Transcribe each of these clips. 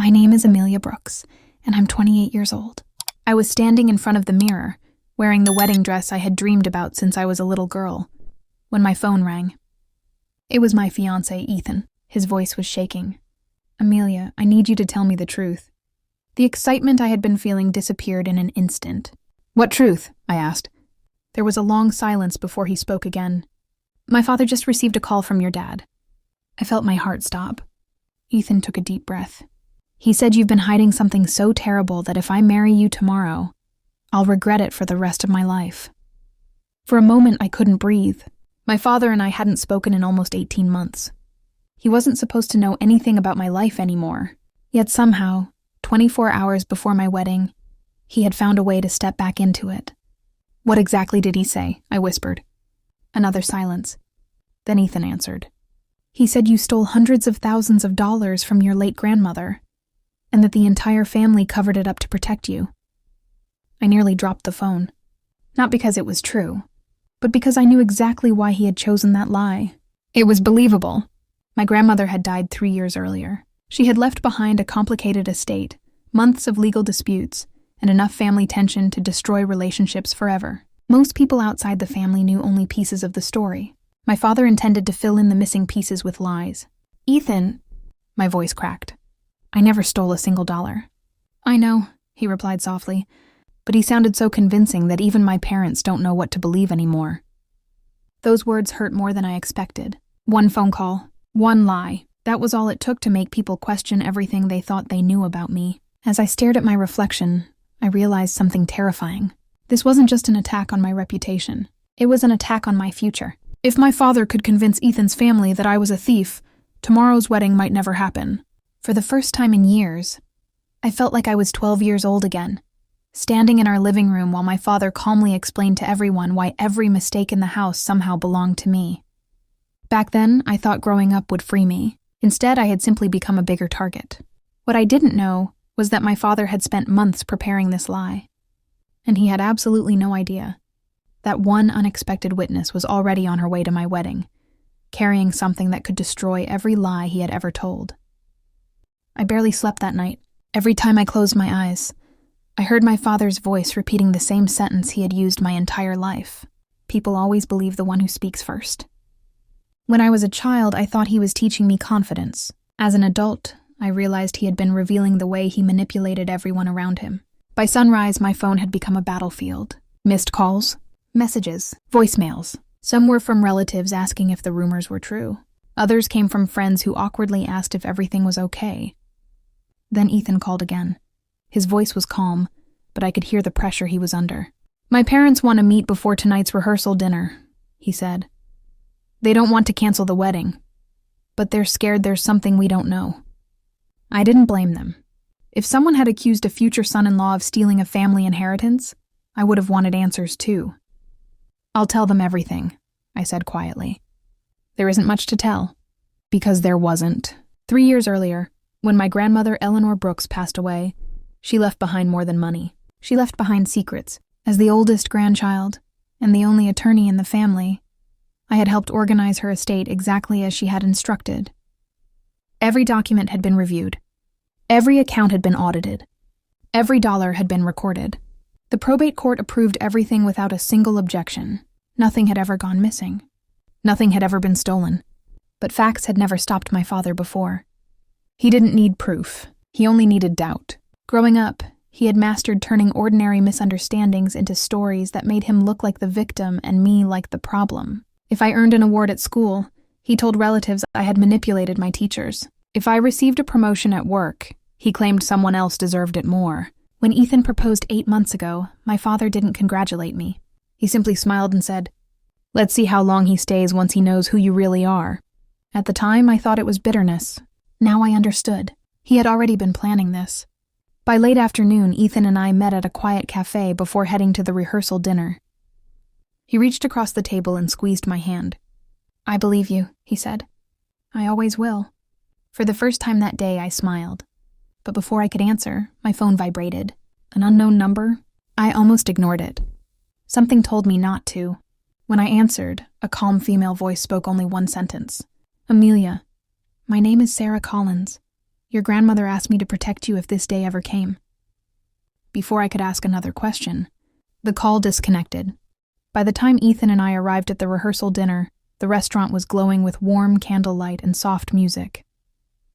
My name is Amelia Brooks, and I'm 28 years old. I was standing in front of the mirror, wearing the wedding dress I had dreamed about since I was a little girl, when my phone rang. It was my fiancé, Ethan. His voice was shaking. Amelia, I need you to tell me the truth. The excitement I had been feeling disappeared in an instant. What truth? I asked. There was a long silence before he spoke again. My father just received a call from your dad. I felt my heart stop. Ethan took a deep breath. He said you've been hiding something so terrible that if I marry you tomorrow, I'll regret it for the rest of my life. For a moment, I couldn't breathe. My father and I hadn't spoken in almost 18 months. He wasn't supposed to know anything about my life anymore. Yet somehow, 24 hours before my wedding, he had found a way to step back into it. What exactly did he say? I whispered. Another silence. Then Ethan answered. He said you stole hundreds of thousands of dollars from your late grandmother, and that the entire family covered it up to protect you. I nearly dropped the phone. Not because it was true, but because I knew exactly why he had chosen that lie. It was believable. My grandmother had died 3 years earlier. She had left behind a complicated estate, months of legal disputes, and enough family tension to destroy relationships forever. Most people outside the family knew only pieces of the story. My father intended to fill in the missing pieces with lies. Ethan, my voice cracked. I never stole a single dollar. I know, he replied softly, but he sounded so convincing that even my parents don't know what to believe anymore. Those words hurt more than I expected. One phone call, one lie. That was all it took to make people question everything they thought they knew about me. As I stared at my reflection, I realized something terrifying. This wasn't just an attack on my reputation. It was an attack on my future. If my father could convince Ethan's family that I was a thief, tomorrow's wedding might never happen. For the first time in years, I felt like I was 12 years old again, standing in our living room while my father calmly explained to everyone why every mistake in the house somehow belonged to me. Back then, I thought growing up would free me. Instead, I had simply become a bigger target. What I didn't know was that my father had spent months preparing this lie. And he had absolutely no idea that one unexpected witness was already on her way to my wedding, carrying something that could destroy every lie he had ever told. I barely slept that night. Every time I closed my eyes, I heard my father's voice repeating the same sentence he had used my entire life. People always believe the one who speaks first. When I was a child, I thought he was teaching me confidence. As an adult, I realized he had been revealing the way he manipulated everyone around him. By sunrise, my phone had become a battlefield. Missed calls, messages, voicemails. Some were from relatives asking if the rumors were true. Others came from friends who awkwardly asked if everything was okay. Then Ethan called again. His voice was calm, but I could hear the pressure he was under. My parents want to meet before tonight's rehearsal dinner, he said. They don't want to cancel the wedding, but they're scared there's something we don't know. I didn't blame them. If someone had accused a future son-in-law of stealing a family inheritance, I would have wanted answers too. I'll tell them everything, I said quietly. There isn't much to tell. Because there wasn't. 3 years earlier, when my grandmother Eleanor Brooks passed away, she left behind more than money. She left behind secrets. As the oldest grandchild, and the only attorney in the family, I had helped organize her estate exactly as she had instructed. Every document had been reviewed. Every account had been audited. Every dollar had been recorded. The probate court approved everything without a single objection. Nothing had ever gone missing. Nothing had ever been stolen. But facts had never stopped my father before. He didn't need proof. He only needed doubt. Growing up, he had mastered turning ordinary misunderstandings into stories that made him look like the victim and me like the problem. If I earned an award at school, he told relatives I had manipulated my teachers. If I received a promotion at work, he claimed someone else deserved it more. When Ethan proposed 8 months ago, my father didn't congratulate me. He simply smiled and said, "Let's see how long he stays once he knows who you really are." At the time, I thought it was bitterness. Now I understood. He had already been planning this. By late afternoon, Ethan and I met at a quiet cafe before heading to the rehearsal dinner. He reached across the table and squeezed my hand. "I believe you," he said. "I always will." For the first time that day, I smiled. But before I could answer, my phone vibrated. An unknown number? I almost ignored it. Something told me not to. When I answered, a calm female voice spoke only one sentence. "Amelia, my name is Sarah Collins. Your grandmother asked me to protect you if this day ever came. Before I could ask another question, the call disconnected. By the time Ethan and I arrived at the rehearsal dinner, the restaurant was glowing with warm candlelight and soft music.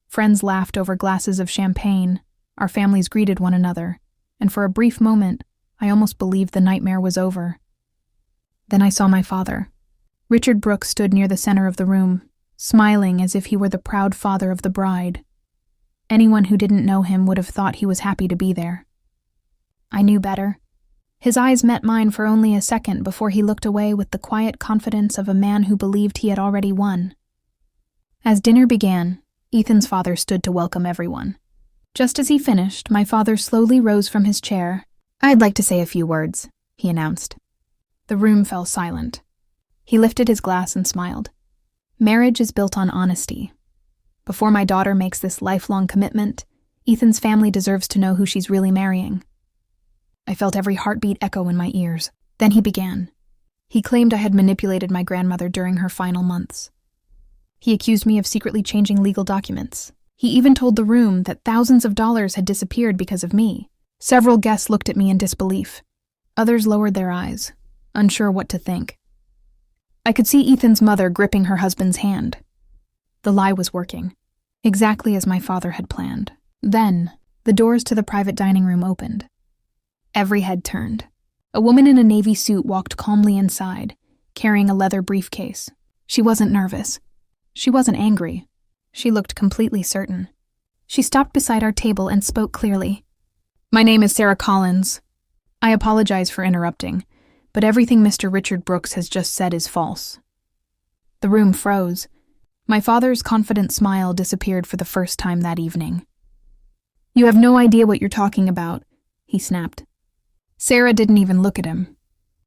Friends laughed over glasses of champagne, our families greeted one another, and for a brief moment, I almost believed the nightmare was over. Then I saw my father. Richard Brooks stood near the center of the room, smiling as if he were the proud father of the bride. Anyone who didn't know him would have thought he was happy to be there. I knew better. His eyes met mine for only a second before he looked away with the quiet confidence of a man who believed he had already won. As dinner began, Ethan's father stood to welcome everyone. Just as he finished, my father slowly rose from his chair. "I'd like to say a few words," he announced. The room fell silent. He lifted his glass and smiled. "Marriage is built on honesty. Before my daughter makes this lifelong commitment, Ethan's family deserves to know who she's really marrying." I felt every heartbeat echo in my ears. Then he began. He claimed I had manipulated my grandmother during her final months. He accused me of secretly changing legal documents. He even told the room that thousands of dollars had disappeared because of me. Several guests looked at me in disbelief. Others lowered their eyes, unsure what to think. I could see Ethan's mother gripping her husband's hand. The lie was working, exactly as my father had planned. Then, the doors to the private dining room opened. Every head turned. A woman in a navy suit walked calmly inside, carrying a leather briefcase. She wasn't nervous. She wasn't angry. She looked completely certain. She stopped beside our table and spoke clearly. "My name is Sarah Collins. I apologize for interrupting, but everything Mr. Richard Brooks has just said is false." The room froze. My father's confident smile disappeared for the first time that evening. "You have no idea what you're talking about," he snapped. Sarah didn't even look at him.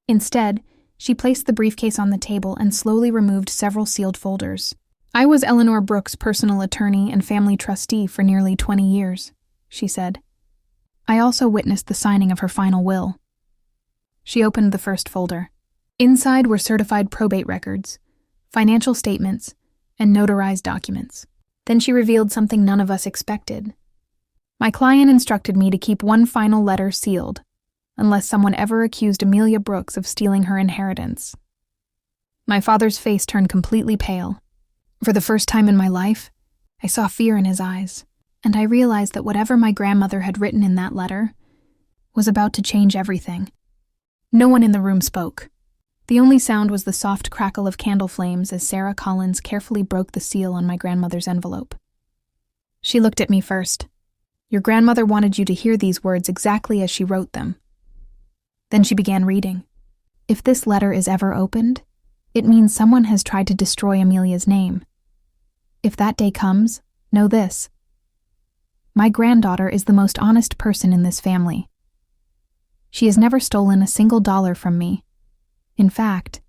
Instead, she placed the briefcase on the table and slowly removed several sealed folders. "I was Eleanor Brooks' personal attorney and family trustee for nearly 20 years, she said. "I also witnessed the signing of her final will." She opened the first folder. Inside were certified probate records, financial statements, and notarized documents. Then she revealed something none of us expected. My client instructed me to keep one final letter sealed, unless someone ever accused Amelia Brooks of stealing her inheritance. My father's face turned completely pale. For the first time in my life, I saw fear in his eyes, and I realized that whatever my grandmother had written in that letter was about to change everything. No one in the room spoke. The only sound was the soft crackle of candle flames as Sarah Collins carefully broke the seal on my grandmother's envelope. She looked at me first. "Your grandmother wanted you to hear these words exactly as she wrote them." Then she began reading. "If this letter is ever opened, it means someone has tried to destroy Amelia's name. If that day comes, know this. My granddaughter is the most honest person in this family. She has never stolen a single dollar from me. In fact,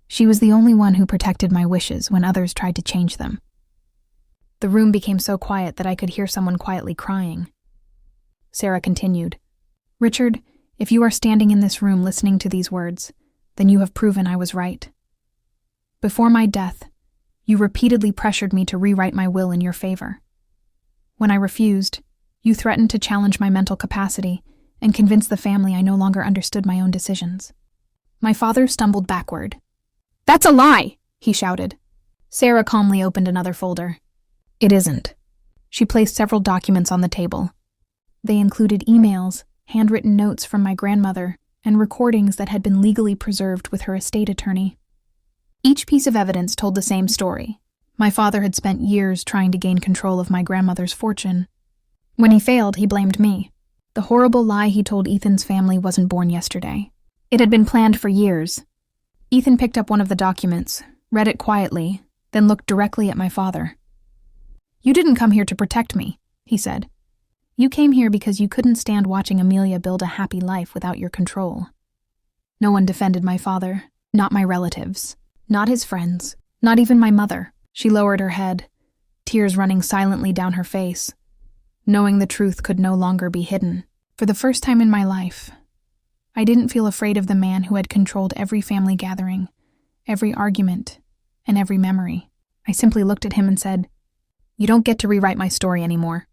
she was the only one who protected my wishes when others tried to change them." The room became so quiet that I could hear someone quietly crying. Sarah continued, "Richard, if you are standing in this room listening to these words, then you have proven I was right. Before my death, you repeatedly pressured me to rewrite my will in your favor. When I refused, you threatened to challenge my mental capacity and convince the family I no longer understood my own decisions." My father stumbled backward. "That's a lie!" he shouted. Sarah calmly opened another folder. "It isn't." She placed several documents on the table. They included emails, handwritten notes from my grandmother, and recordings that had been legally preserved with her estate attorney. Each piece of evidence told the same story. My father had spent years trying to gain control of my grandmother's fortune. When he failed, he blamed me. The horrible lie he told Ethan's family wasn't born yesterday. It had been planned for years. Ethan picked up one of the documents, read it quietly, then looked directly at my father. "You didn't come here to protect me," he said. "You came here because you couldn't stand watching Amelia build a happy life without your control." No one defended my father, not my relatives, not his friends, not even my mother. She lowered her head, tears running silently down her face, knowing the truth could no longer be hidden. For the first time in my life, I didn't feel afraid of the man who had controlled every family gathering, every argument, and every memory. I simply looked at him and said, You don't get to rewrite my story anymore."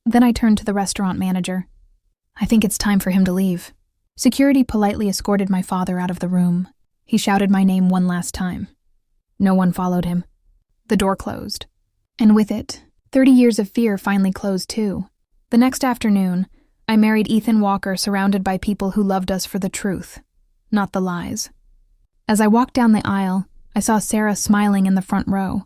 Then I turned to the restaurant manager. "I think it's time for him to leave." Security politely escorted my father out of the room. He shouted my name one last time. No one followed him. The door closed. And with it, 30 years of fear finally closed too. The next afternoon, I married Ethan Walker, surrounded by people who loved us for the truth, not the lies. As I walked down the aisle, I saw Sarah smiling in the front row.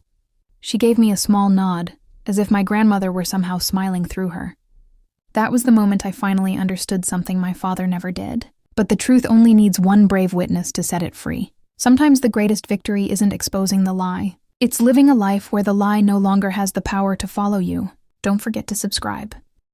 She gave me a small nod, as if my grandmother were somehow smiling through her. That was the moment I finally understood something my father never did. But the truth only needs one brave witness to set it free. Sometimes the greatest victory isn't exposing the lie. It's living a life where the lie no longer has the power to follow you. Don't forget to subscribe.